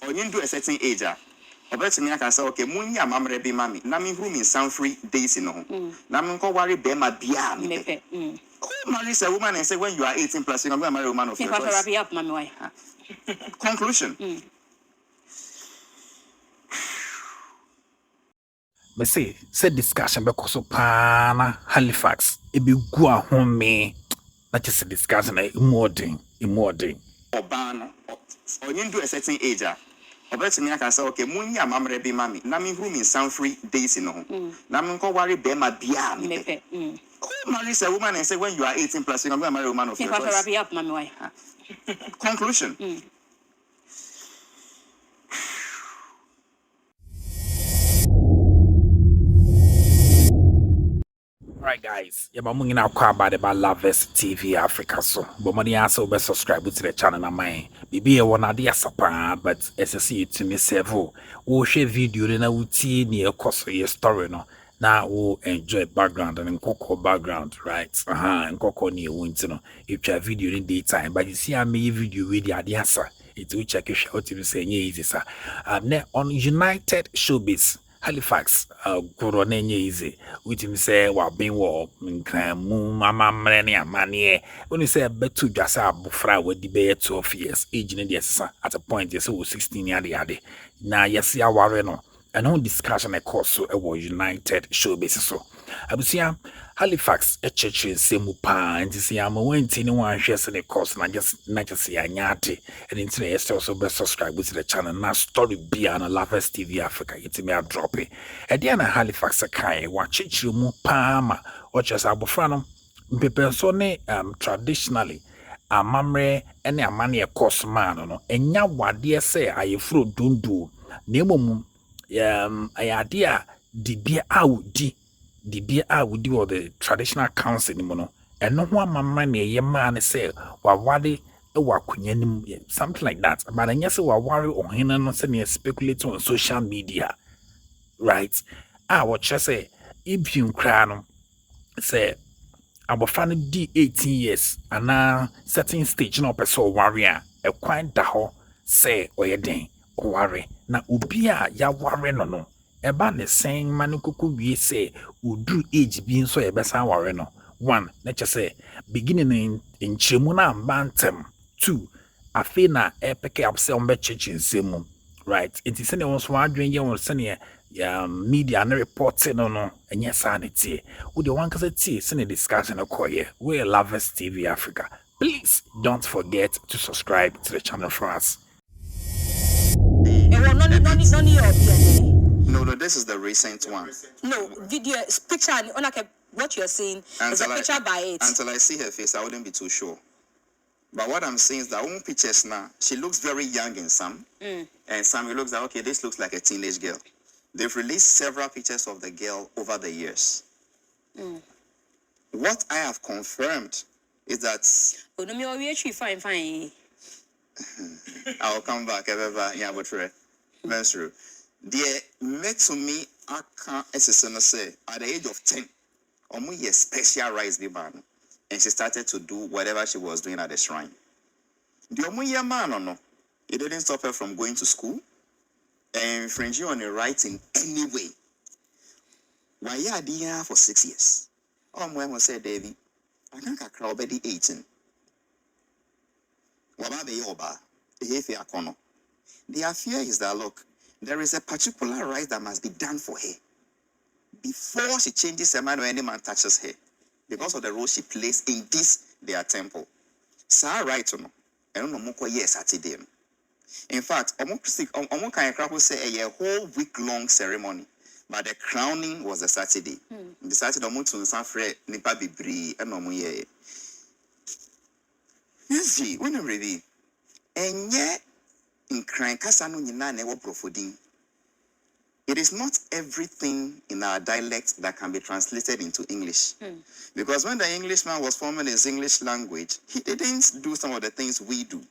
or you do a certain age. About me, I can say, okay, Munya, Mamre be mammy. Nami room in some free days in home. Namin worry Bema Bia. Who marries a woman and say, when you are 18 plus, you're going to marry a woman of your choice. Conclusion. Me say discussion because of pana Halifax. It be go home me. Not just a discussion. Immoding. Obano, or you do a certain age. About me, I can say, okay, Munya, Mamre be mammy. Nami room in some free days in home. Namin worry Bema Bia. Who marries a woman and say, when you are 18 plus, you're going to marry a woman of your choice. Conclusion. Right, guys. Yeah, but I'm about the Lovers TV Africa. So, but money also be subscribe to the channel. Na mine. Bibi one idea sapa, but as I see it to me several. We share video na uti ni ekoso ye story no. Now we enjoy background and nkoko background, right? Nkoko ni wunti no. If you video in daytime, but you see I make video with the idea sir. It will check it out to say easy sir. On United Showbiz. Halifax, Corona easy. Which him say, what being war, Minkramu, Mamma Many, Mania. When you say, bet to just a bufra with the bear 12 years, age in the at a point, yes, 16 years. Now, yes, ya warreno. And no discussion, of course, so was United Showbiz. So, I will see Halifax, a church in Semupa, and to see I'm went in one shares in the course, and I just see a nyati, and internet also be subscribe to the channel. Now, story be on a Lovers TV Africa, it's me a drop it. At the end of Halifax, a kai, watch it you mu palma, watch us abofrano, people traditionally. A mamre and a money a course man, no, and ya what dear say, I fruit don't do, nemo. I idea the beer out or the traditional council mono and no one mamma near man say wadi something like that. But I guess we worry on him and not speculate on social media, right? What you say if you cry say our family D 18 years and now certain stage no person warrior a quite daho say or your day or worry na ubia ya worry no eba ne sen manukuku we say udru age being so ebesa worry no one nature say beginning in chimuna bantem two afi na epeke abse ombe chichin semu right it is any one's wadwen ye won sene media na reporting no enye sanity we the one cause see discussion okoye we Lovers TV Africa. Please don't forget to subscribe to the channel for us. No, this is the recent one. No, video, picture, what you're saying is a picture by it. Until I see her face, I wouldn't be too sure. But what I'm saying is that own pictures now, she looks very young in some, and some it looks like, okay, this looks like a teenage girl. They've released several pictures of the girl over the years. What I have confirmed is that fine. I'll come back. Yeah, but that's true. They met to me. I can't say at the age of 10, Omu a specialized man, and she started to do whatever she was doing at the shrine. The Omu man or no, it didn't stop her from going to school and infringing on her rights in any way. Why you are there for 6 years? Omu said, David, I can't crowd 18. Their fear is that, look, there is a particular right that must be done for her before she changes her mind or any man touches her because of the role she plays in this, their temple. Sir, right or no? I don't know, yes, Saturday. In fact, almost kind of say a whole week-long ceremony, but the crowning was the Saturday. The Saturday, almost to Sanfre, Nipa Bibri, and no ye. Yes, when I'm ready. And yet, in crying, Kasanu Nina never profoding. It is not everything in our dialect that can be translated into English. Because when the Englishman was forming his English language, he didn't do some of the things we do.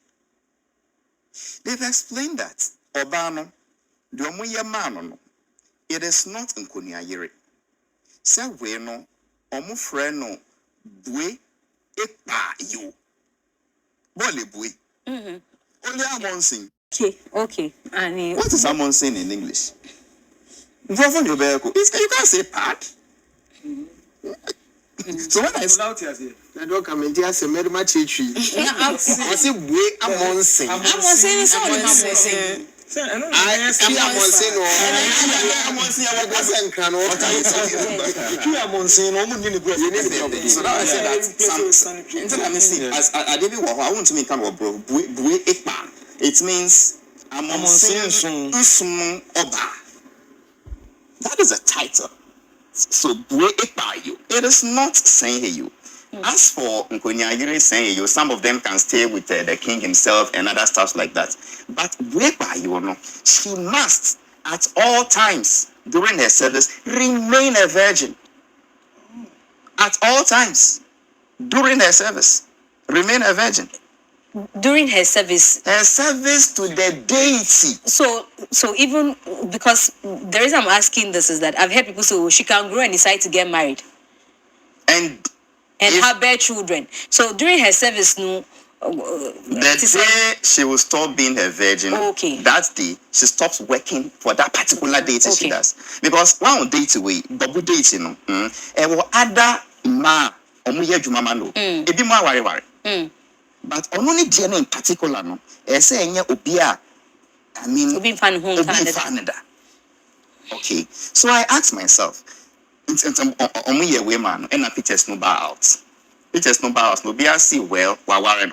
They've explained that. Obano, Diomuya Mano, it is not Nkunia Yere. Saweno, Omufreno, Bue, Epa, you. Bolly Bue. Only I want sing. Okay. I mean, What is someone saying in English? You can't say part. So when I I don't come in here, say, very much I say, wait, I'm on sing. I'm saying it's all I'm so now I say that I didn't want to make it means I'm on sing oba. That is a title. So it is not saying you. As for Nkonyagiri saying you, some of them can stay with the king himself and other stuff like that. But she must at all times during her service remain a virgin. At all times during her service, remain a virgin. during her service. Her service to the deity. So even because the reason I'm asking this is that I've heard people say, oh, she can grow and decide to get married And have bear children. So during her service, no. The day she will stop being a virgin, that day she stops working for that particular deity she does. Because one deity way, double deity no, other ma omuye jumama no, ebi mo aware. But only DNA in particular no, say enye obia. I mean, obi fan home Canada. Okay, so I asked myself, omuye we man, and Peter's no bar out. Peter's no bar out, no be see well, waware.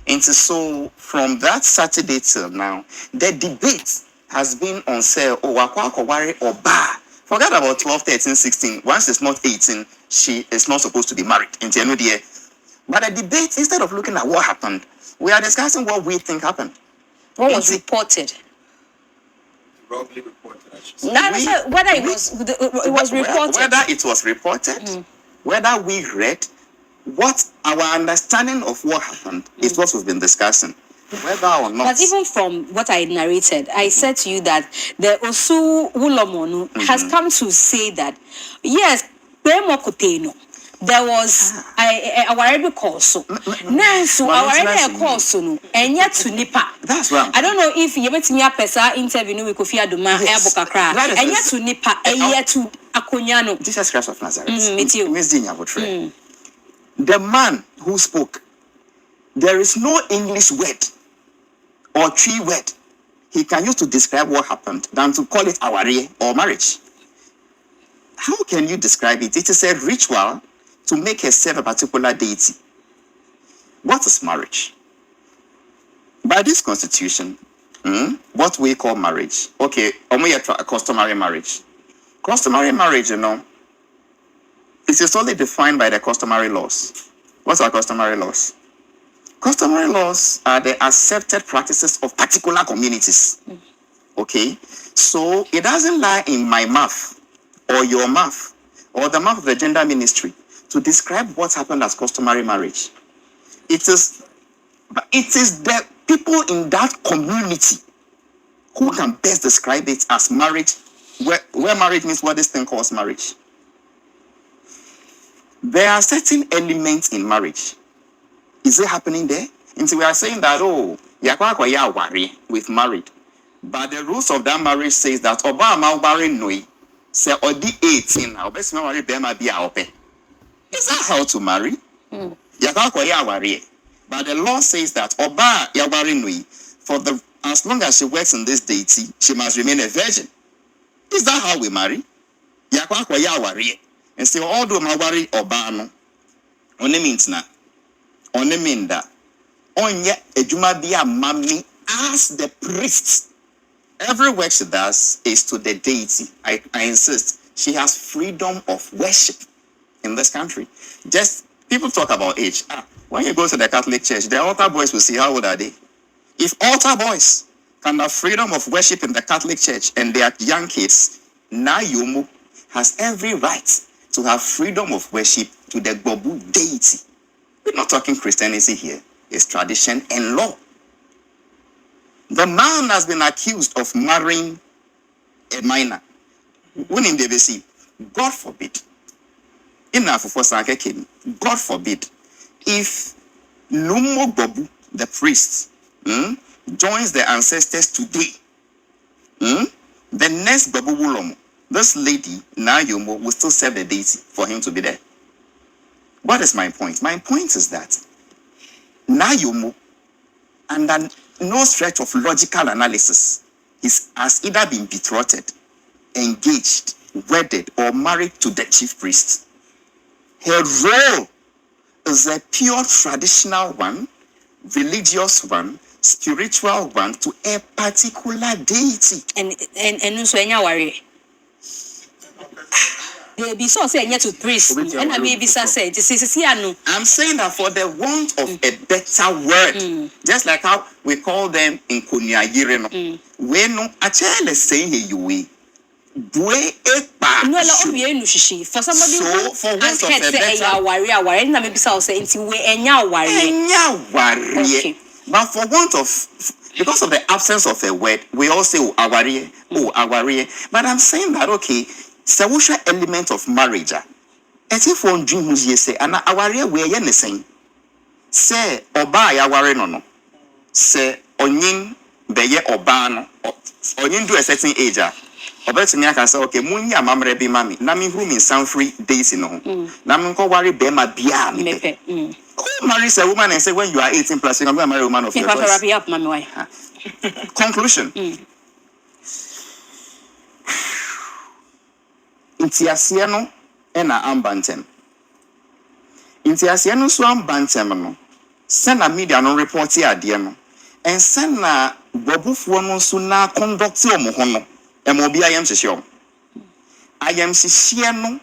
And so from that Saturday till now, the debate has been on sale. Oh, wakwakoware or bar. Forget about 12, 13, 16. Once it's not 18, she is not supposed to be married. But the debate, instead of looking at what happened, we are discussing what we think happened. What was reported? Wrongly reported, I should say. Whether it was reported. Whether it was reported, whether we read, what our understanding of what happened is what we've been discussing, whether or not. But even from what I narrated, I said to you that the Osu Ulomonu has come to say that yes, there was our Arabic course. Now, so our Arabic course, and yet to Nipa. That's right. I don't know if you met me a pesa interview with Kofi Aduma, Airboka, and yet to Nipa, and yet to Akonyano. Jesus Christ of Nazareth. The man who spoke, there is no English word or tree word he can use to describe what happened than to call it aware or marriage. How can you describe it? It is a ritual to make herself a particular deity. What is marriage? By this constitution, what we call marriage, customary marriage. Customary marriage, it is only defined by the customary laws. What are customary laws? Customary laws are the accepted practices of particular communities. Okay? So it doesn't lie in my mouth or your mouth or the mouth of the gender ministry to describe what happened as customary marriage. It is the people in that community who can best describe it as marriage, where marriage means what this thing calls marriage. There are certain elements in marriage. Is it happening there? And so we are saying that, with married. But the rules of that marriage says that Obama Barry say Odi 18 now. Best marry Bema be open. Is that how to marry? But the law says that Oba Yabari Nui, as long as she works in this deity, she must remain a virgin. Is that how we marry? And so although Mawari Obano, only means na, only mean that, onye ejuma bia mami as the priest. Every work she does is to the deity. I insist. She has freedom of worship in this country. Just people talk about age. When you go to the Catholic Church, the altar boys will see how old are they. If altar boys can have freedom of worship in the Catholic Church and they are young kids, now Yomu has every right to have freedom of worship to the Bobu deity. We're not talking Christianity here. It's tradition and law. The man has been accused of marrying a minor. When in the God forbid. God forbid. If Lumo Bobu, the priest, joins the ancestors today, the next Babu Wulomo, this lady, Nayomo, will still serve the deity for him to be there. What is my point? My point is that Nayomo, under no stretch of logical analysis, has either been betrothed, engaged, wedded, or married to the chief priest. Her role is a pure traditional one, religious one, spiritual one to a particular deity. And so enya worry. They be so say enya to priest. And I be say no. I'm saying that for the want of a better word, just like how we call them in Konya Yireno, we no achele saying you we. No, for somebody so, for want of a better worry, and maybe so say into we enya worry. Okay. But for want of, because of the absence of a word, we all say aware. But I'm saying that okay, social element of marriage. As if one dream who's ye say, and aware we are saying, say oba ya worry no. Say onyin beye oba no. Onyin do a certain age. Oba to me I can say okay, munya mamre be mami. Na me room in some free days no. Na me ko worry be ma bia me. Who marries a woman and say when you are 18 plus, you're going to marry a woman of your choice? Conclusion. Intiasiano ena ambantem. Intiasiano so ambantem no. Send a media no report here no. And send na bobufuo no so na conduct omo ho no. Emobi ayam hyehyom. Ayam hyehyem no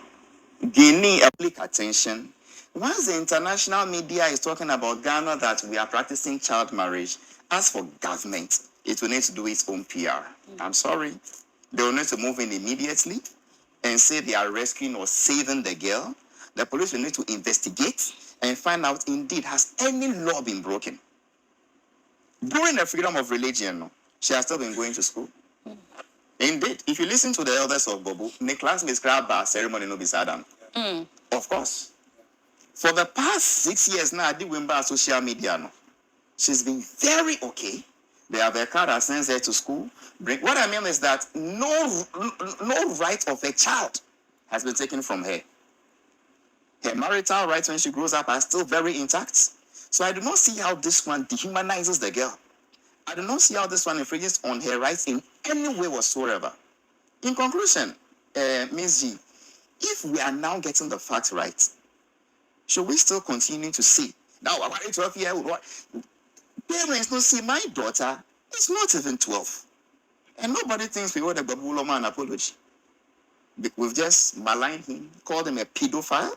gaining public attention. Once the international media is talking about Ghana that we are practicing child marriage, as for government, it will need to do its own PR. I'm sorry. They will need to move in immediately and say they are rescuing or saving the girl. The police will need to investigate and find out indeed has any law been broken. During the freedom of religion, she has still been going to school. Indeed, if you listen to the elders of Bobo, Nicholas described a ceremony no be sadam. Of course. For the past 6 years now, I did win social media. No, she's been very okay. They have a car that sends her to school. What I mean is that no right of a child has been taken from her. Her marital rights when she grows up are still very intact. So I do not see how this one dehumanizes the girl. I do not see how this one infringes on her rights in any way whatsoever. In conclusion, Ms. G, if we are now getting the facts right, should we still continue to see? Now, I'm 12 years old. Parents don't see my daughter is not even 12. And nobody thinks we owe the Babuloma an apology. We've just maligned him, called him a pedophile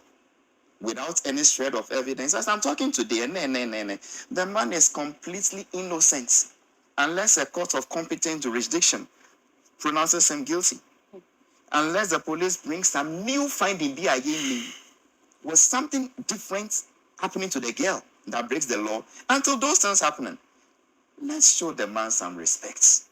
without any shred of evidence. As I'm talking today, the man is completely innocent unless a court of competent jurisdiction pronounces him guilty. Unless the police brings some new finding was something different happening to the girl that breaks the law. Until those things happening, let's show the man some respect.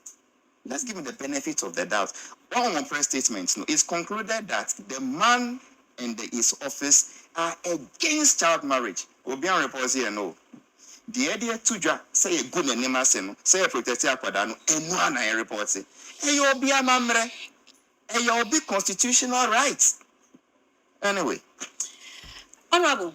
Let's give him the benefit of the doubt. One press statement is concluded that the man and his office are against child marriage. Obian reports here no. The idea to say a good name say a protected akwadano and no one reports it. Hey, you'll be a mamre. Hey, you'll be constitutional rights. Anyway. Honorable.